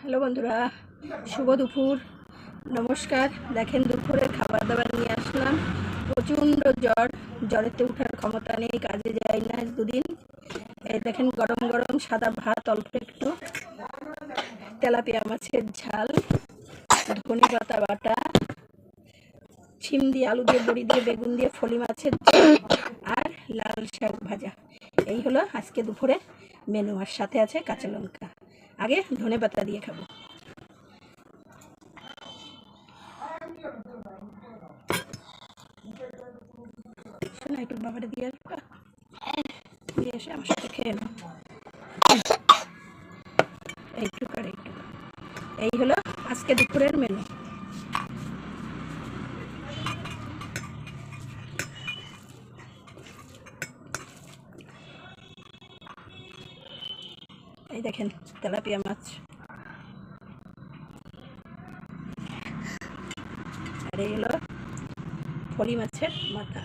Hello বন্ধুরা, শুভ দুপুর, নমস্কার। দেখেন দুপুরের খাবার দাবার নিয়ে আসলাম। প্রচণ্ড জ্বরেতে ওঠার ক্ষমতা নেই, কাজে যাই না দুদিন। এই দেখেন গরম গরম সাদা ভাত, অল্প একটু তেলাপিয়া মাছের ঝাল, ধনে পাতা বাটা, শিম দিয়ে, আলু দিয়ে, বড়ি দিয়ে, বেগুন দিয়ে, ফলি মাছের ঝাল আর লাল শাক ভাজা। এই হলো আজকে দুপুরে মেনু। আর সাথে আছে কাঁচা লঙ্কা। আগে ধনে পাতা দিয়ে খাবো। শোনা, একটু বাবারে দিয়ে আসবা, দিয়ে এসে আমার সাথে খেয়ে নাও। এইটুকু আর এইটুকু। এই হলো আজকে দুপুরের মেনু। এই দেখেন তেলাপিয়া মাছ, আর এই হলো ফলি মাছের মাথা।